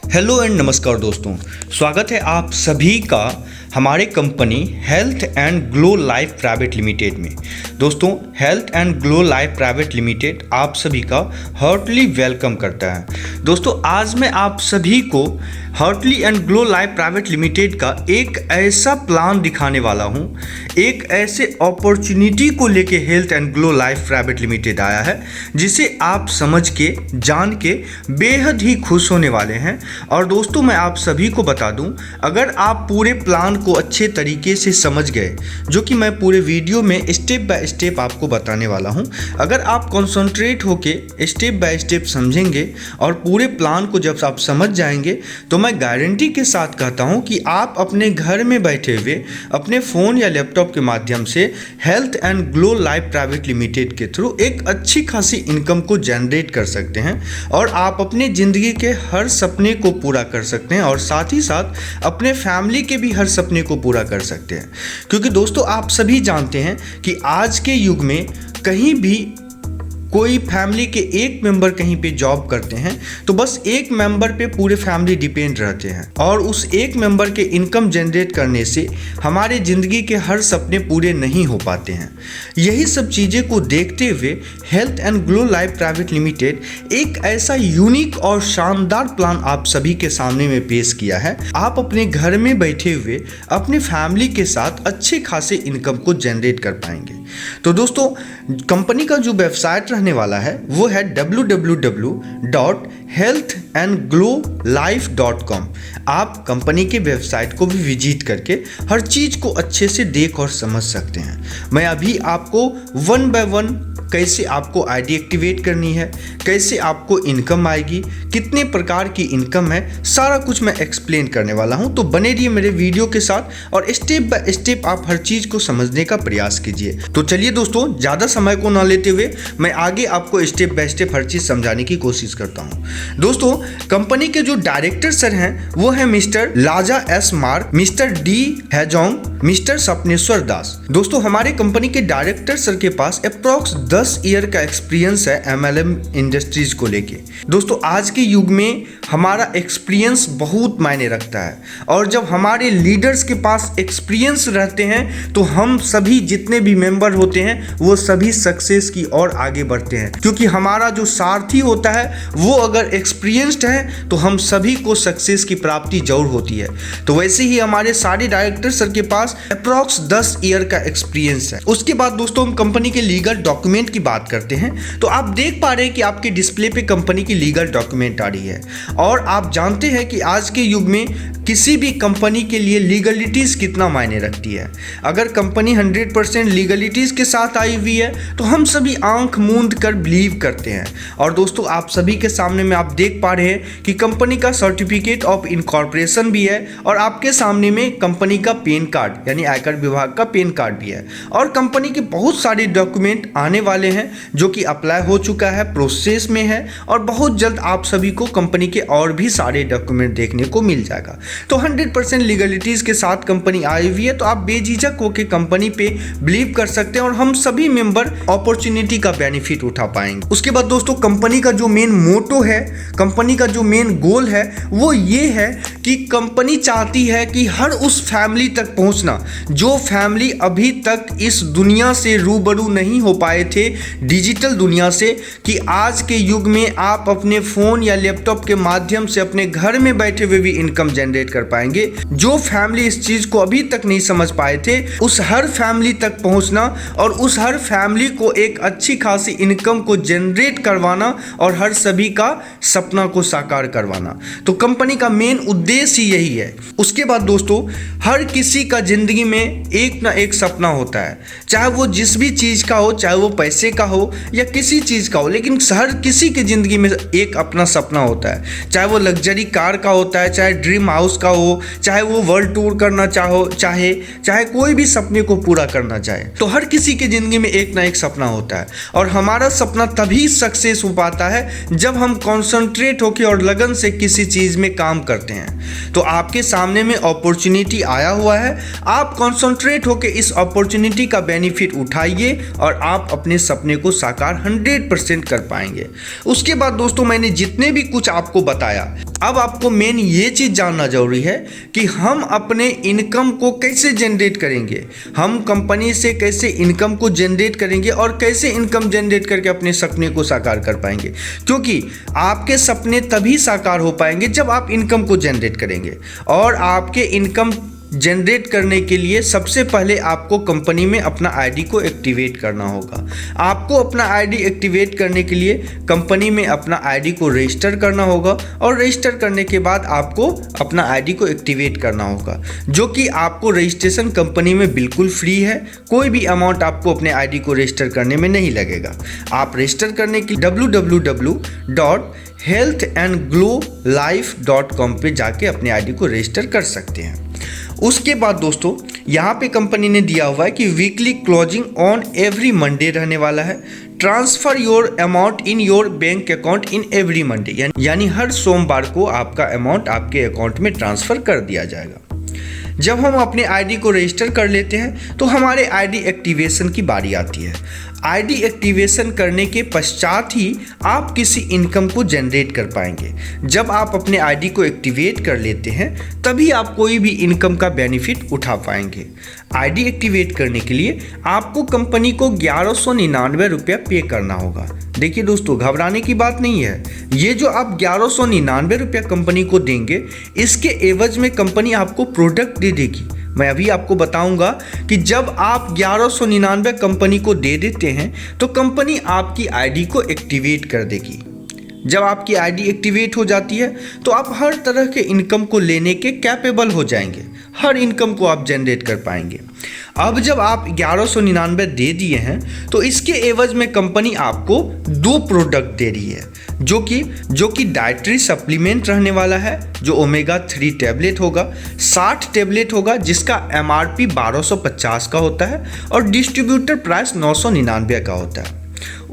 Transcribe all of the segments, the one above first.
Hello and नमस्कार दोस्तों, स्वागत है आप सभी का हमारे company health and Glow Life private limited में। दोस्तों, health and Glow Life private limited आप सभी का हार्टली वेलकम करता है। दोस्तों, आज मैं आप सभी को Heartly and Glow Life private limited का एक ऐसा प्लान दिखाने वाला हूं, एक ऐसे अपॉर्चुनिटी को लेके health and Glow Life private limited आया है जिसे आप समझ के जान के बेहद ही खुश होने वाले हैं। और दोस्तों, मैं आप सभी को बता दूं, अगर आप पूरे प्लान को अच्छे तरीके से समझ गए, जो कि मैं पूरे वीडियो में स्टेप बाय स्टेप आपको बताने वाला हूं, अगर आप कॉन्सेंट्रेट होके स्टेप बाय स्टेप समझेंगे और पूरे प्लान को जब आप समझ जाएंगे तो मैं गारंटी के साथ कहता हूं कि आप अपने घर में बैठे हुए अपने फ़ोन या लैपटॉप के माध्यम से health and Glow Life private limited के थ्रू एक अच्छी खासी इनकम को जनरेट कर सकते हैं और आप अपने ज़िंदगी के हर सपने को पूरा कर सकते हैं और साथ ही साथ अपने फैमिली के भी हर सपने को पूरा कर सकते हैं। क्योंकि दोस्तों, आप सभी जानते हैं कि आज के युग में कहीं भी कोई फैमिली के एक मेंबर कहीं पे जॉब करते हैं तो बस एक मेंबर पे पूरे फैमिली डिपेंड रहते हैं और उस एक मेंबर के इनकम जनरेट करने से हमारे ज़िंदगी के हर सपने पूरे नहीं हो पाते हैं। यही सब चीज़ें को देखते हुए health and Glow Life private limited एक ऐसा यूनिक और शानदार प्लान आप सभी के सामने में पेश किया है। आप अपने घर में बैठे हुए अपने फैमिली के साथ अच्छे खासे इनकम को जनरेट कर पाएंगे। तो दोस्तों, कंपनी का जो वेबसाइट रहने वाला है वो है www.healthandglowlife.com। आप कंपनी के वेबसाइट को भी विजिट करके हर चीज़ को अच्छे से देख और समझ सकते हैं। मैं अभी आपको वन बाय वन कैसे आपको आईडी एक्टिवेट करनी है, कैसे आपको इनकम आएगी, कितने प्रकार की इनकम है, सारा कुछ मैं एक्सप्लेन करने वाला हूं। तो बने रहिए मेरे वीडियो के साथ और स्टेप बाय स्टेप आप हर चीज़ को समझने का प्रयास कीजिए। तो चलिए दोस्तों, ज़्यादा समय को ना लेते हुए मैं आगे आपको स्टेप बाय स्टेप हर चीज़ समझाने की कोशिश करता हूँ। दोस्तों, कंपनी के जो डायरेक्टर सर हैं वो है mister Laja S Marak, mister D Hajong, mister Sapneswar Das. दोस्तों, हमारे कंपनी के डायरेक्टर सर के पास अप्रॉक्स 10 ईयर का एक्सपीरियंस है MLM इंडस्ट्रीज को लेके। दोस्तों, आज के युग में हमारा एक्सपीरियंस बहुत मायने रखता है और जब हमारे लीडर्स के पास एक्सपीरियंस रहते हैं तो हम सभी जितने भी मेंबर होते हैं वो सभी सक्सेस की ओर आगे बढ़ते हैं। क्योंकि हमारा जो सारथी होता है वो अगर एक्सपीरियंस्ड है तो हम सभी को सक्सेस की प्राप्ति जरूर होती है। तो वैसे ही हमारे सारे डायरेक्टर सर के पास अप्रॉक्स 10 ईयर का एक्सपीरियंस है। उसके बाद दोस्तों, हम कंपनी के लीगल डॉक्यूमेंट की बात करते हैं तो आप देख पा रहे हैं कि आपके डिस्प्ले पे कंपनी की लीगल डॉक्यूमेंट आ रही है। और आप जानते हैं कि आज के युग में किसी भी कंपनी के लिए लीगलिटीज कितना मायने रखती है। अगर कंपनी 100% लीगलिटीज के साथ आई हुई है तो हम सभी आंख मूंद कर बिलीव करते हैं। और दोस्तों, आप सभी के सामने में आप देख पा रहे हैं कि कंपनी का सर्टिफिकेट ऑफ इनकॉर्पोरेशन भी है और आपके सामने में कंपनी का पैन कार्ड यानी आयकर विभाग का पैन कार्ड भी है। और कंपनी के बहुत सारे डॉक्यूमेंट आने वाले हैं जो कि अप्लाई हो चुका है, प्रोसेस में है और बहुत जल्द आप सभी को कंपनी के और भी सारे डॉक्यूमेंट देखने को मिल जाएगा। तो 100% लीगलिटीज के साथ कंपनी आई हुई है, तो आप बेझिझक होकर कंपनी पे बिलीव कर सकते हैं और हम सभी मेंबर अपॉर्चुनिटी का बेनिफिट उठा पाएंगे। उसके बाद दोस्तों, कंपनी का जो मेन मोटो है, कंपनी का जो मेन गोल है वो ये है कि कंपनी चाहती है कि हर उस फैमिली तक पहुंचना जो फैमिली अभी तक इस दुनिया से रूबरू नहीं हो पाए थे, डिजिटल दुनिया से, कि आज के युग में आप अपने फ़ोन या लैपटॉप के माध्यम से अपने घर में बैठे हुए भी इनकम जनरेट कर पाएंगे। जो फैमिली इस चीज़ को अभी तक नहीं समझ पाए थे, उस हर फैमिली तक पहुंचना और उस हर फैमिली को एक अच्छी खासी इनकम को जनरेट करवाना और हर सभी का सपना को साकार करवाना। तो कंपनी का मेन उद्देश्य ही यही है। उसके बाद दोस्तों, हर किसी का जिंदगी में एक ना एक सपना होता है, चाहे वो जिस भी चीज़ का हो, चाहे वो पैसे का हो या किसी चीज़ का हो, लेकिन हर किसी के ज़िंदगी में एक अपना सपना होता है। चाहे वो लग्जरी कार का होता है, चाहे ड्रीम हाउस का हो, चाहे वो वर्ल्ड टूर करना चाहे कोई भी सपने को पूरा करना चाहे, तो हर किसी के ज़िंदगी में एक ना एक सपना होता है। और हमारा सपना तभी सक्सेस हो पाता है जब हम कॉन्सेंट्रेट होकर और लगन से किसी चीज़ में काम करते हैं। तो आपके सामने में अपॉर्चुनिटी आया हुआ है, आप कॉन्सेंट्रेट होकर इस अपॉर्चुनिटी का बेनिफिट उठाइए और आप अपने सपने को साकार 100% कर पाएंगे। उसके बाद दोस्तों मैंने जितने भी कुछ आपको बताया, अब आपको मेन ये चीज़ जानना जरूरी है कि हम अपने इनकम को कैसे जनरेट करेंगे, हम कंपनी से कैसे इनकम को जनरेट करेंगे और कैसे इनकम जनरेट करके अपने सपने को साकार कर पाएंगे। क्योंकि आपके सपने तभी साकार हो पाएंगे जब आप इनकम को जनरेट करेंगे। और आपके इनकम जनरेट करने के लिए सबसे पहले आपको कंपनी में अपना आईडी को एक्टिवेट करना होगा। आपको अपना आईडी एक्टिवेट करने के लिए कंपनी में अपना आईडी को रजिस्टर करना होगा और रजिस्टर करने के बाद आपको अपना आईडी को एक्टिवेट करना होगा, जो कि आपको रजिस्ट्रेशन कंपनी में बिल्कुल फ्री है। कोई भी अमाउंट आपको अपने आईडी को रजिस्टर करने में नहीं लगेगा। आप रजिस्टर करने के लिए www.healthandglowlife.com पे जाके अपने आईडी को रजिस्टर कर सकते हैं। उसके बाद दोस्तों यहाँ पे कंपनी ने दिया हुआ है कि weekly closing on every Monday रहने वाला है। Transfer your amount in your bank account in every Monday, यानी हर सोमवार को आपका अमाउंट आपके अकाउंट में ट्रांसफर कर दिया जाएगा। जब हम अपने आईडी को रजिस्टर कर लेते हैं तो हमारे आईडी एक्टिवेशन की बारी आती है। आईडी एक्टिवेशन करने के पश्चात ही आप किसी इनकम को जनरेट कर पाएंगे। जब आप अपने आईडी को एक्टिवेट कर लेते हैं तभी आप कोई भी इनकम का बेनिफिट उठा पाएंगे। आईडी एक्टिवेट करने के लिए आपको कंपनी को 1199 रुपया पे करना होगा। देखिए दोस्तों, घबराने की बात नहीं है। ये जो आप 1199 रुपया कंपनी को देंगे, इसके एवज में कंपनी आपको प्रोडक्ट दे देगी। मैं अभी आपको बताऊंगा कि जब आप 1199 कंपनी को दे देते हैं तो कंपनी आपकी आईडी को एक्टिवेट कर देगी। जब आपकी आईडी एक्टिवेट हो जाती है तो आप हर तरह के इनकम को लेने के कैपेबल हो जाएंगे। हर इनकम को आप जनरेट कर पाएंगे। अब जब आप 1199 दे दिए हैं तो इसके एवज में कंपनी आपको 2 प्रोडक्ट दे रही है, जो कि डाइटरी सप्लीमेंट रहने वाला है, जो ओमेगा 3 टैबलेट होगा। 60 टैबलेट होगा जिसका MRP 1250 का होता है और डिस्ट्रीब्यूटर प्राइस 999 का होता है।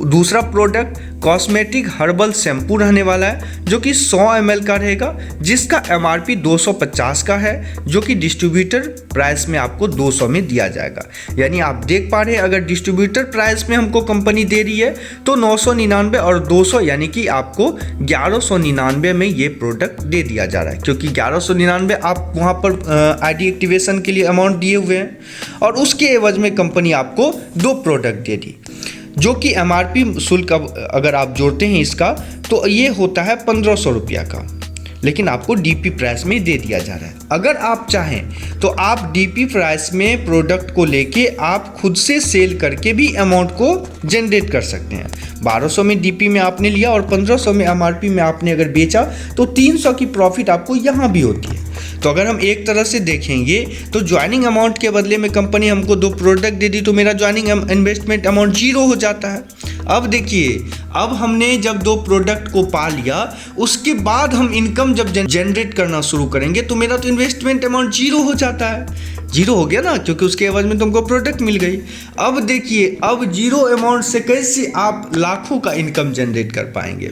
दूसरा प्रोडक्ट कॉस्मेटिक हर्बल शैम्पू रहने वाला है, जो कि 100 ml का रहेगा, जिसका MRP 250 का है, जो कि डिस्ट्रीब्यूटर प्राइस में आपको 200 में दिया जाएगा। यानी आप देख पा रहे हैं, अगर डिस्ट्रीब्यूटर प्राइस में हमको कंपनी दे रही है तो 999 और 200 यानी कि आपको 1199 में ये प्रोडक्ट दे दिया जा रहा है, क्योंकि 1199 आप वहाँ पर आईडी एक्टिवेशन के लिए अमाउंट दिए हुए हैं और उसके एवज में कंपनी आपको 2 प्रोडक्ट दे दी, जो कि MRP शुल्क अगर आप जोड़ते हैं इसका तो ये होता है 1500 रुपया का, लेकिन आपको DP प्राइस में दे दिया जा रहा है। अगर आप चाहें तो आप DP प्राइस में प्रोडक्ट को लेके आप खुद से सेल करके भी अमाउंट को जनरेट कर सकते हैं। 1200 में DP में आपने लिया और 1500 में MRP में आपने अगर बेचा तो 300 की प्रॉफिट आपको यहाँ भी होती है। तो अगर हम एक तरह से देखेंगे तो ज्वाइनिंग अमाउंट के बदले में कंपनी हमको 2 प्रोडक्ट दे दी तो मेरा ज्वाइनिंग इन्वेस्टमेंट अमाउंट 0 हो जाता है। अब देखिए, अब हमने जब 2 प्रोडक्ट को पा लिया, उसके बाद हम इनकम जब जनरेट करना शुरू करेंगे तो मेरा तो इन्वेस्टमेंट अमाउंट 0 हो जाता है। 0 हो गया ना, क्योंकि उसके एवज में तुमको प्रोडक्ट मिल गई। अब देखिए, अब 0 अमाउंट से कैसे आप लाखों का इनकम जनरेट कर पाएंगे।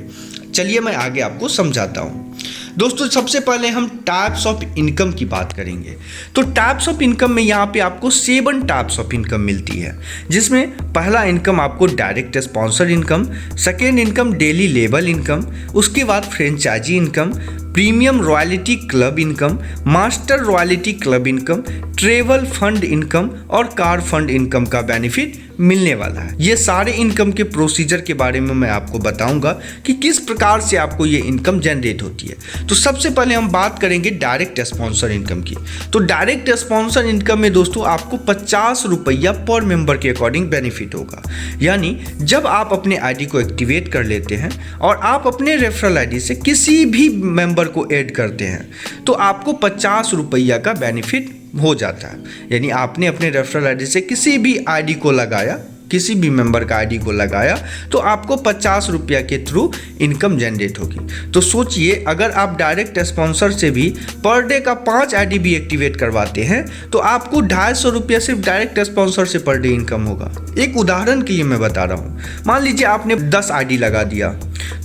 चलिए मैं आगे आपको समझाता हूँ। दोस्तों, सबसे पहले हम टाइप्स ऑफ इनकम की बात करेंगे। तो टाइप्स ऑफ इनकम में यहाँ पे आपको 7 टाइप्स ऑफ इनकम मिलती है, जिसमें पहला इनकम आपको direct sponsor income, second income daily label income, उसके बाद franchise income, premium royalty club income, master royalty club income, travel fund income और कार फंड इनकम का बेनिफिट मिलने वाला है। ये सारे इनकम के प्रोसीजर के बारे में मैं आपको बताऊंगा कि किस प्रकार से आपको ये इनकम जनरेट होती है। तो सबसे पहले हम बात करेंगे डायरेक्ट स्पॉन्सर इनकम की। तो डायरेक्ट स्पॉन्सर इनकम में दोस्तों आपको 50 रुपया पर मेंबर के अकॉर्डिंग बेनिफिट होगा। यानी जब आप अपने आईडी को एक्टिवेट कर लेते हैं और आप अपने रेफरल आईडी से किसी भी मेंबर को ऐड करते हैं तो आपको 50 रुपया का बेनिफिट हो जाता है। यानी आपने अपने रेफरल आईडी से किसी भी आईडी को लगाया, किसी भी मेंबर का आईडी को लगाया तो आपको 50 रुपया के थ्रू इनकम जनरेट होगी। तो सोचिए, अगर आप डायरेक्ट स्पॉन्सर से भी पर डे का 5 आईडी भी एक्टिवेट करवाते हैं तो आपको 250 रुपया सिर्फ डायरेक्ट स्पॉन्सर से पर डे इनकम होगा। एक उदाहरण के लिए मैं बता रहा हूँ, मान लीजिए आपने 10 आईडी लगा दिया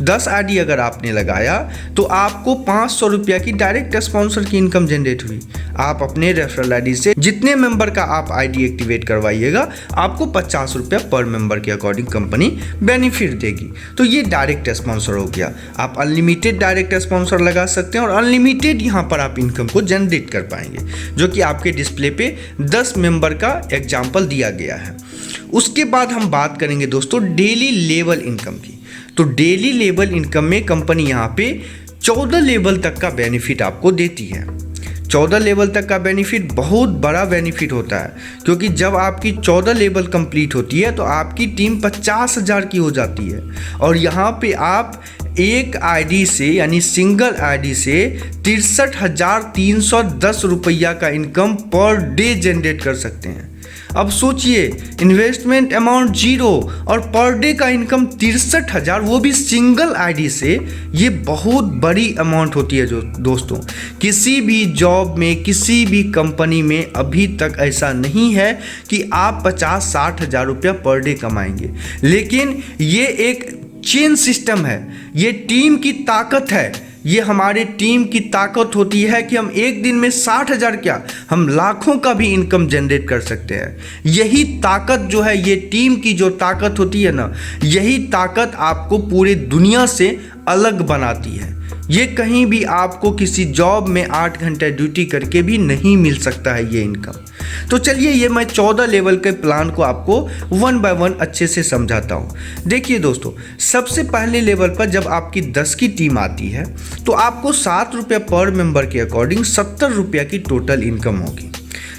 10 आईडी अगर आपने लगाया तो आपको 500 रुपया की डायरेक्ट स्पॉन्सर की इनकम जनरेट हुई। आप अपने रेफरल आईडी से जितने मेंबर का आप आईडी एक्टिवेट करवाइएगा आपको 50 रुपया पर मेंबर के अकॉर्डिंग कंपनी बेनिफिट देगी। तो ये डायरेक्ट स्पॉन्सर हो गया। आप अनलिमिटेड डायरेक्ट स्पॉन्सर लगा सकते हैं और अनलिमिटेड यहाँ पर आप इनकम को जनरेट कर पाएंगे, जो कि आपके डिस्प्ले पे 10 मेंबर का एग्जाम्पल दिया गया है। उसके बाद हम बात करेंगे दोस्तों डेली लेवल इनकम की। तो डेली लेवल इनकम में कंपनी यहाँ पे 14 लेवल तक का बेनिफिट आपको देती है। 14 लेवल तक का बेनिफिट बहुत बड़ा बेनिफिट होता है, क्योंकि जब आपकी 14 लेवल कंप्लीट होती है तो आपकी टीम 50,000 की हो जाती है। और यहाँ पे आप एक आईडी से यानी सिंगल आईडी से 63,310 रुपया का इनकम पर डे जनरेट कर सकते हैं। अब सोचिए, इन्वेस्टमेंट अमाउंट 0 और पर डे का इनकम 63,000, वो भी सिंगल आईडी से। ये बहुत बड़ी अमाउंट होती है जो दोस्तों, किसी भी जॉब में किसी भी कंपनी में अभी तक ऐसा नहीं है कि आप 50-60 हज़ार रुपया पर डे कमाएंगे। लेकिन ये एक चेन सिस्टम है, ये टीम की ताकत है। ये हमारे टीम की ताकत होती है कि हम एक दिन में 60,000 क्या, हम लाखों का भी इनकम जनरेट कर सकते हैं। यही ताकत जो है, ये टीम की जो ताकत होती है ना, यही ताकत आपको पूरे दुनिया से अलग बनाती है। ये कहीं भी आपको किसी जॉब में 8 घंटे ड्यूटी करके भी नहीं मिल सकता है ये इनकम। तो चलिए, ये मैं 14 लेवल के प्लान को आपको 1 बाय 1 अच्छे से समझाता हूँ। देखिए दोस्तों, सबसे पहले लेवल पर जब आपकी 10 की टीम आती है तो आपको 7 रुपया पर मेंबर के अकॉर्डिंग 70 रुपया की टोटल इनकम होगी।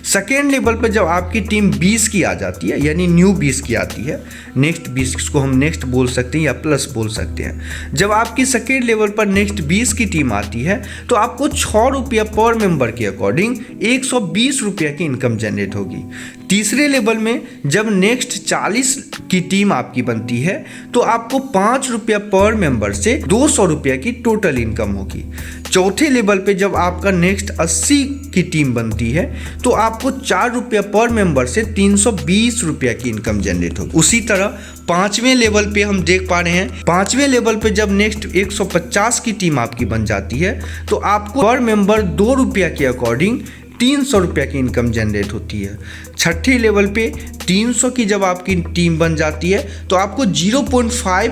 सेकेंड लेवल पर जब आपकी टीम 20 की आ जाती है, यानी न्यू 20 की आती है, नेक्स्ट 20 को हम नेक्स्ट बोल सकते हैं या प्लस बोल सकते हैं। जब आपकी सेकेंड लेवल पर नेक्स्ट 20 की टीम आती है तो आपको 6 रुपया पर मेंबर के अकॉर्डिंग 120 रुपया की इनकम जनरेट होगी। तीसरे लेवल में जब नेक्स्ट 40 की टीम आपकी बनती है तो आपको 5 रुपया पर मेंबर से 200 रुपया की टोटल इनकम होगी। चौथे लेवल पे जब आपका नेक्स्ट 80 की टीम बनती है तो आपको 4 रुपया पर मेंबर से 320 रुपया की इनकम जनरेट होगी। उसी तरह पांचवें लेवल पे हम देख पा रहे हैं, पांचवें लेवल पे जब नेक्स्ट 150 की टीम आपकी बन जाती है तो आपको पर मेंबर 2 रुपया के अकॉर्डिंग 300 रुपया की इनकम जनरेट होती है। छठे लेवल पे 300 की जब आपकी टीम बन जाती है तो आपको 0.5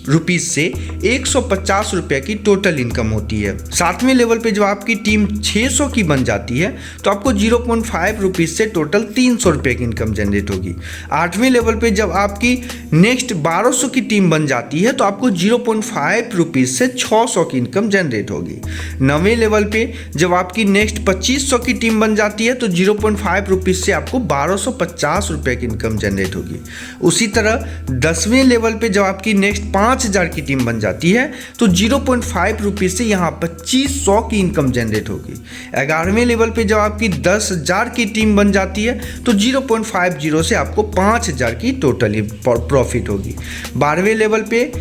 रुपीज़ से 150 रुपये की टोटल इनकम होती है। सातवें लेवल पे जब आपकी टीम 600 की बन जाती है तो आपको 0.5 रुपीज़ से टोटल 300 रुपये की इनकम जनरेट होगी। आठवें लेवल पे जब आपकी नेक्स्ट 1200 की टीम बन जाती है तो आपको 0.5 रुपीज़ से 600 की इनकम जनरेट होगी। नवें लेवल पे जब आपकी नेक्स्ट 2500 की टीम बन जाती है तो 0.5 रुपीज़ से आपको 1250 रुपये की इनकम जनरेट होगी। उसी तरह 10वें लेवल पे जब आपकी नेक्स्ट 5,000 की टीम बन जाती है तो 0.5 रुपीज़ से यहाँ 2500 की इनकम जनरेट होगी। 11वें लेवल पे जब आपकी 10,000 की टीम बन जाती है तो 0.50 से आपको 5,000 की टोटली प्रॉफिट होगी। 12वें लेवल पे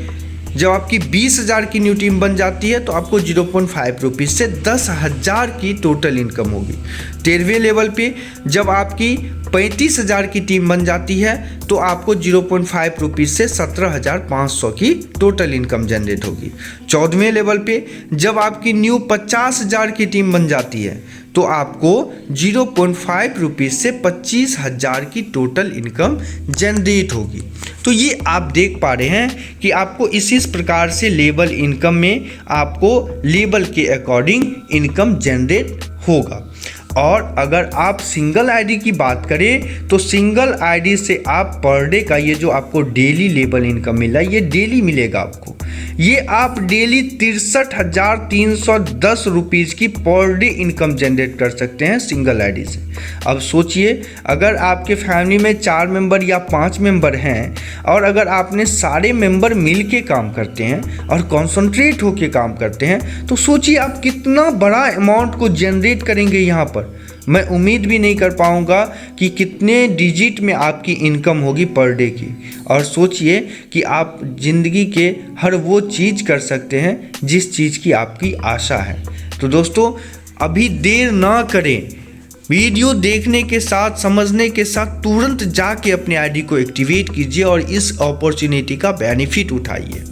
जब आपकी 20,000 की न्यू टीम बन जाती है तो आपको 0.5 रुपीज़ से 10,000 की टोटल इनकम होगी। 13वें लेवल पे जब आपकी 35,000 की टीम बन जाती है तो आपको 0.5 रुपीज़ से 17,500 की टोटल इनकम जनरेट होगी। 14वें लेवल पे जब आपकी न्यू 50,000 की टीम बन जाती है तो आपको 0.5 रुपीज़ से 25,000 की टोटल इनकम जनरेट होगी। तो ये आप देख पा रहे हैं कि आपको इसी प्रकार से लेवल इनकम में आपको लेवल के अकॉर्डिंग इनकम जनरेट होगा। और अगर आप सिंगल आईडी की बात करें तो सिंगल आईडी से आप पर डे का ये जो आपको डेली लेवल इनकम मिला ये डेली मिलेगा आपको। ये आप डेली 63,310 रुपीज़ की पर डे इनकम जनरेट कर सकते हैं सिंगल आईडी से। अब सोचिए, अगर आपके फैमिली में 4 मेंबर या 5 मेंबर हैं और अगर आपने सारे मेंबर मिल के काम करते हैं और कॉन्सनट्रेट होके काम करते हैं तो सोचिए आप कितना बड़ा अमाउंट को जनरेट करेंगे यहाँ पर। मैं उम्मीद भी नहीं कर पाऊँगा कि कितने डिजिट में आपकी इनकम होगी पर डे की। और सोचिए कि आप ज़िंदगी के हर वो चीज़ कर सकते हैं जिस चीज़ की आपकी आशा है। तो दोस्तों, अभी देर ना करें, वीडियो देखने के साथ समझने के साथ तुरंत जाके अपने आईडी को एक्टिवेट कीजिए और इस अपॉर्चुनिटी का बेनिफिट उठाइए।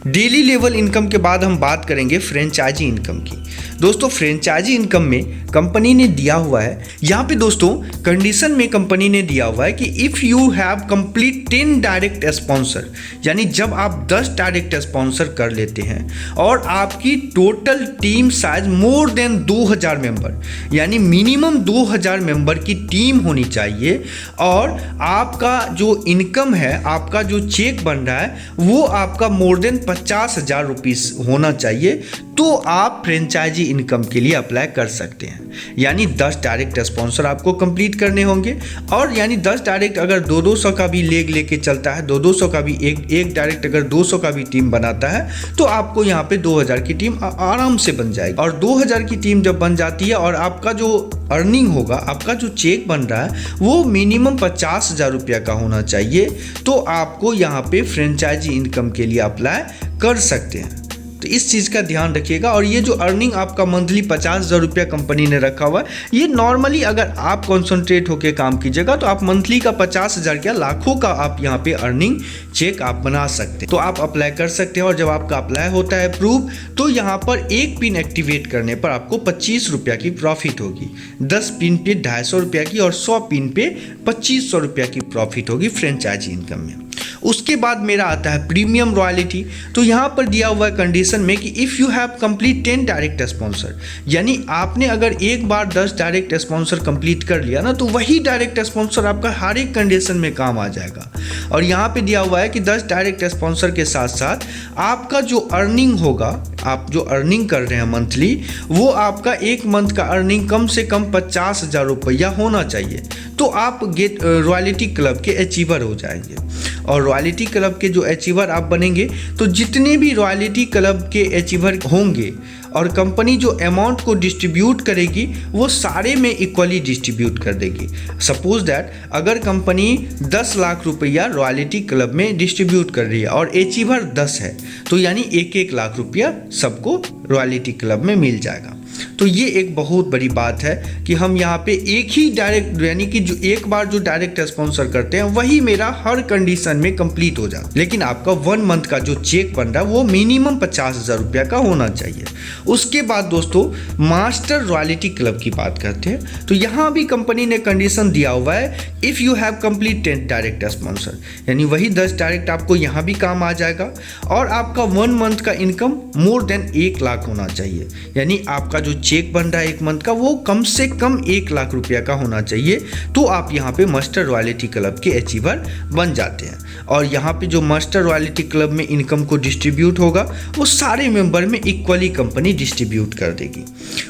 डेली लेवल इनकम के बाद हम बात करेंगे फ्रेंचाइजी इनकम की। दोस्तों फ्रेंचाइजी इनकम में कंपनी ने दिया हुआ है, यहाँ पे दोस्तों कंडीशन में कंपनी ने दिया हुआ है कि if you have complete 10 direct sponsor, यानी जब आप 10 डायरेक्ट स्पॉन्सर कर लेते हैं और आपकी total team size more than 2000 member, यानी मिनिमम 2000 मेंबर की टीम होनी चाहिए, और आपका जो इनकम है, आपका जो चेक बन रहा है वो आपका मोर देन 50,000 रुपीज़ होना चाहिए, तो आप फ्रेंचाइजी इनकम के लिए अप्लाई कर सकते हैं। यानी 10 डायरेक्ट स्पॉन्सर आपको कंप्लीट करने होंगे, और यानी 10 डायरेक्ट अगर 200 का भी लेके चलता है, 200 का भी एक डायरेक्ट अगर 200 का भी टीम बनाता है, तो आपको यहाँ पे 2000 की टीम आराम से बन जाएगी। और 2000 की टीम जब बन जाती है और आपका जो अर्निंग होगा, आपका जो चेक बन रहा है वो मिनिमम 50,000 रुपया का होना चाहिए, तो आपको यहाँ पे फ्रेंचाइजी इनकम के लिए अप्लाई कर सकते हैं। तो इस चीज़ का ध्यान रखिएगा। और ये जो अर्निंग आपका मंथली 50,000 रुपया कंपनी ने रखा हुआ है, ये नॉर्मली अगर आप कॉन्सेंट्रेट होकर काम कीजिएगा तो आप मंथली का 50,000 क्या लाखों का आप यहाँ पे अर्निंग चेक आप बना सकते हैं। तो आप अप्लाई कर सकते हैं, और जब आपका अप्लाई होता है अप्रूव, तो यहाँ पर एक पिन एक्टिवेट करने पर आपको 25 रुपया की प्रॉफिट होगी, 10 पिन पे 250 रुपया की, और 100 पिन पे 2500 रुपया की प्रॉफिट होगी फ्रेंचाइजी इनकम में। उसके बाद मेरा आता है प्रीमियम रॉयल्टी। तो यहाँ पर दिया हुआ है कंडीशन में कि if you have complete 10 direct sponsor, यानी आपने अगर एक बार 10 डायरेक्ट स्पॉन्सर कंप्लीट कर लिया ना, तो वही डायरेक्ट स्पॉन्सर आपका हर एक कंडीशन में काम आ जाएगा। और यहाँ पे दिया हुआ है कि 10 डायरेक्ट स्पॉन्सर के साथ साथ आपका जो अर्निंग होगा, आप जो अर्निंग कर रहे हैं मंथली, वो आपका एक मंथ का अर्निंग कम से कम 50,000 रुपया होना चाहिए, तो आप रॉयल्टी क्लब के अचीवर हो जाएंगे। और रॉयल्टी क्लब के जो अचीवर आप बनेंगे, तो जितने भी रॉयल्टी क्लब के अचीवर होंगे और कंपनी जो अमाउंट को डिस्ट्रीब्यूट करेगी वो सारे में इक्वली डिस्ट्रीब्यूट कर देगी। सपोज दैट अगर कंपनी 10 लाख रुपया रॉयल्टी क्लब में डिस्ट्रीब्यूट कर रही है और अचीवर 10 है, तो यानी 1-1 लाख रुपया सबको रॉयल्टी क्लब में मिल जाएगा। तो ये एक बहुत बड़ी बात है कि हम यहाँ पे एक ही डायरेक्ट, यानी कि जो एक बार जो डायरेक्ट स्पॉन्सर करते हैं वही मेरा हर कंडीशन में कंप्लीट हो जाता है, लेकिन आपका 1 मंथ का जो चेक बन रहा है वो मिनिमम 50,000 रुपया का होना चाहिए। उसके बाद दोस्तों मास्टर रॉयल्टी क्लब की बात करते हैं। तो यहाँ भी कंपनी ने कंडीशन दिया हुआ है, if you have complete 10 direct sponsor, यानी वही 10 डायरेक्ट आपको यहाँ भी काम आ जाएगा, और आपका 1 मंथ का इनकम मोर देन 1 लाख होना चाहिए, यानी आपका जो चेक बन रहा है 1 मंथ का वो कम से कम 1 लाख रुपया का होना चाहिए, तो आप यहाँ पे मास्टर रॉयल्टी क्लब के अचीवर बन जाते हैं। और यहाँ पे जो मास्टर रॉयल्टी क्लब में इनकम को डिस्ट्रीब्यूट होगा वो सारे मेंबर में इक्वली कंपनी डिस्ट्रीब्यूट कर देगी।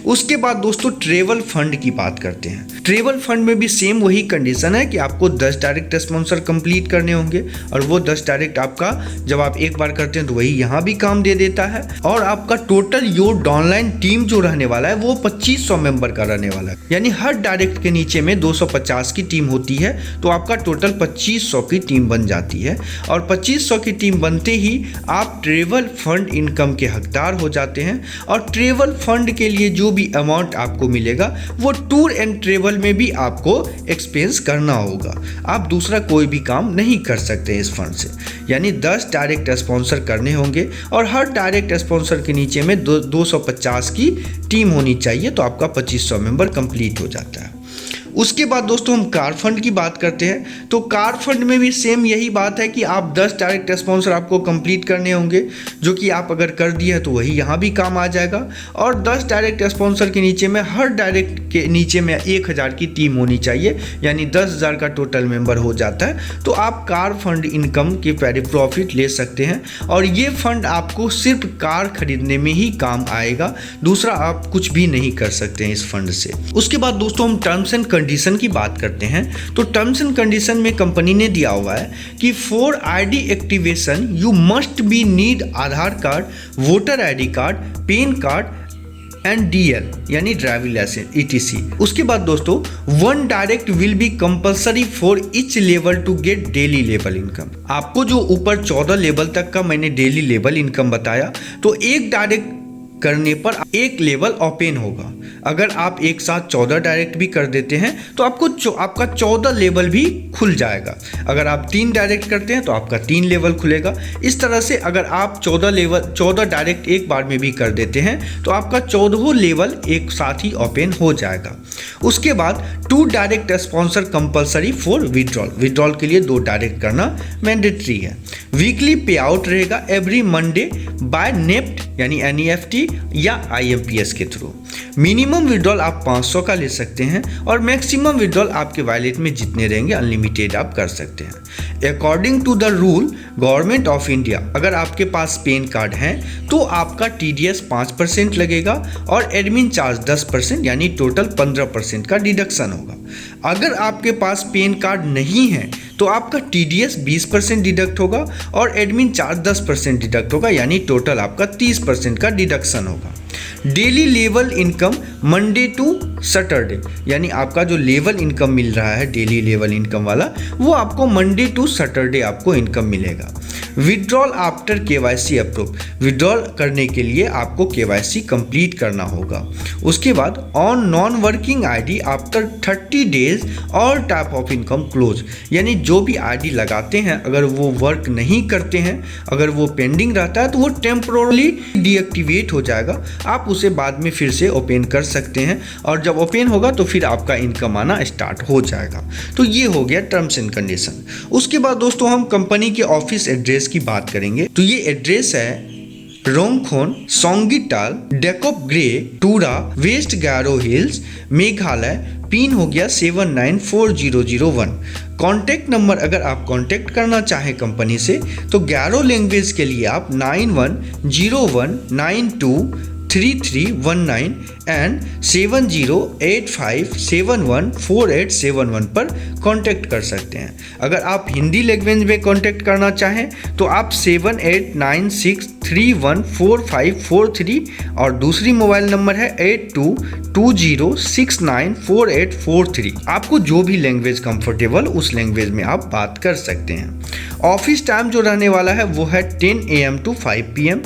उसके बाद दोस्तों ट्रेवल फंड की बात करते हैं। ट्रेवल फंड में भी सेम वही कंडीशन है कि आपको 10 डायरेक्ट स्पॉन्सर कंप्लीट करने होंगे, और वो 10 डायरेक्ट आपका जब आप एक बार करते हैं तो वही यहाँ भी काम दे देता है, और आपका टोटल योर ऑनलाइन टीम जो रहने वाला है वो 2500 मेंबर का रहने वाला है, यानी हर डायरेक्ट के नीचे में 250 की टीम होती है, तो आपका टोटल 2500 की टीम बन जाती है। और 2500 की टीम बनते ही आप ट्रेवल फंड इनकम के हकदार हो जाते हैं, और ट्रेवल फंड के लिए जो भी अमाउंट आपको मिलेगा वो टूर एंड ट्रेवल में भी आपको एक्सपेंस करना होगा, आप दूसरा कोई भी काम नहीं कर सकते इस फंड से। यानी 10 डायरेक्ट स्पॉन्सर करने होंगे, और हर डायरेक्ट स्पॉन्सर के नीचे में 250 की टीम होनी चाहिए, तो आपका 2500 मेंबर कंप्लीट हो जाता है। उसके बाद दोस्तों हम कार फंड की बात करते हैं। तो कार फंड में भी सेम यही बात है कि आप 10 डायरेक्ट स्पॉन्सर आपको कंप्लीट करने होंगे, जो कि आप अगर कर दिए हैं तो वही यहाँ भी काम आ जाएगा। और 10 डायरेक्ट स्पॉन्सर के नीचे में हर डायरेक्ट के नीचे में 1000 की टीम होनी चाहिए, यानी 10,000 का टोटल मेंबर हो जाता है, तो आप कार फंड इनकम के पहले प्रॉफिट ले सकते हैं। और ये फंड आपको सिर्फ कार खरीदने में ही काम आएगा, दूसरा आप कुछ भी नहीं कर सकते हैं इस फंड से। उसके बाद दोस्तों हम टर्म्स एंड कंडीशन की बात करते हैं। तो टर्म्स एंड कंडीशन में कंपनी ने दिया हुआ है कि for ID activation you must be need Aadhaar card, voter ID card, PAN card and DL यानी ड्राइविंग लाइसेंस ETC। उसके बाद दोस्तों 1 direct will be compulsory for each level to get daily level income. आपको जो ऊपर 14 लेवल तक का मैंने डेली लेवल इनकम बताया, तो एक डायरेक्ट करने पर एक लेवल ओपन होगा, अगर आप एक साथ 14 डायरेक्ट भी कर देते हैं तो आपका 14 लेवल भी खुल जाएगा। अगर आप 3 डायरेक्ट करते हैं तो आपका 3 लेवल खुलेगा। इस तरह से अगर आप 14 डायरेक्ट एक बार में भी कर देते हैं तो आपका 14 लेवल एक साथ ही ओपन हो जाएगा। उसके बाद 2 direct sponsor compulsory for withdrawal के लिए 2 डायरेक्ट करना मैंडेटरी है। वीकली पे आउट रहेगा एवरी मंडे बाय नेफ्ट यानी NEFT या IMPS के थ्रू। मिनिमम विड्रॉल आप 500 का ले सकते हैं और मैक्सिमम विड्रॉल आपके वॉलेट में जितने रहेंगे अनलिमिटेड आप कर सकते हैं। According to the rule government of India, अगर आपके पास पैन कार्ड है तो आपका TDS 5% लगेगा और एडमिन चार्ज 10% यानी टोटल 15% का डिडक्शन होगा। अगर आपके पास पैन कार्ड नहीं है तो आपका TDS 20% डिडक्ट होगा और एडमिन चार्ज 10% डिडक्ट होगा यानी टोटल आपका 30% का डिडक्शन होगा। Daily level income Monday to Saturday, यानी आपका जो लेवल इनकम मिल रहा है डेली लेवल इनकम वाला, वो आपको मंडे टू सैटरडे आपको इनकम मिलेगा। Withdrawal after KYC approve, withdrawal करने के लिए आपको KYC कंप्लीट करना होगा। उसके बाद on non working ID after 30 days और टाइप ऑफ इनकम क्लोज, यानी जो भी ID लगाते हैं अगर वो वर्क नहीं करते हैं, अगर वो पेंडिंग रहता है तो वो टेम्पोरली डीएक्टिवेट हो जाएगा। आप उसे बाद में फिर से ओपन कर सकते हैं और जब ओपन होगा तो फिर आपका इनकम आना स्टार्ट हो जाएगा। तो ये हो गया टर्म्स एंड कंडीशन। उसके बाद दोस्तों हम कंपनी के ऑफिस एड्रेस की बात करेंगे। तो ये एड्रेस है रोंगखोन, सोंगिटाल, डेकोप ग्रे, टूरा, waste Gairo hills, Meghalaya. Pin हो गया 794001। कॉन्टैक्ट नंबर अगर आप कॉन्टैक्ट करना चाहें कंपनी से तो गैरो लैंग्वेज के लिए आप 9101923319 एंड 7085714871 पर कांटेक्ट कर सकते हैं। अगर आप हिंदी लैंग्वेज में कांटेक्ट करना चाहें तो आप 7896314543 और दूसरी मोबाइल नंबर है 8220694843। आपको जो भी लैंग्वेज कंफर्टेबल उस लैंग्वेज में आप बात कर सकते हैं। ऑफिस टाइम जो रहने वाला है वो है 10 AM to 5 PM।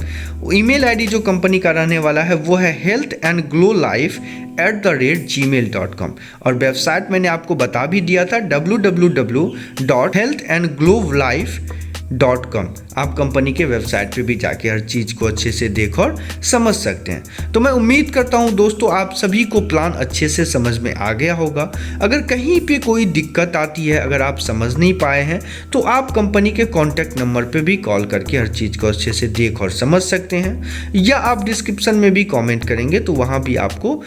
Email ID जो कंपनी का रहने वाला है वो है healthandglowlife@gmail.com और वेबसाइट मैंने आपको बता भी दिया था www.healthandglowlife.com। आप कंपनी के वेबसाइट पे भी जाके हर चीज़ को अच्छे से देख और समझ सकते हैं। तो मैं उम्मीद करता हूँ दोस्तों आप सभी को प्लान अच्छे से समझ में आ गया होगा। अगर कहीं पे कोई दिक्कत आती है, अगर आप समझ नहीं पाए हैं तो आप कंपनी के कॉन्टैक्ट नंबर पे भी कॉल करके हर चीज़ को अच्छे से देख और समझ सकते हैं, या आप डिस्क्रिप्शन में भी कॉमेंट करेंगे तो वहाँ भी आपको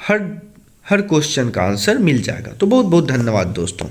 हर क्वेश्चन का आंसर मिल जाएगा। तो बहुत बहुत धन्यवाद दोस्तों।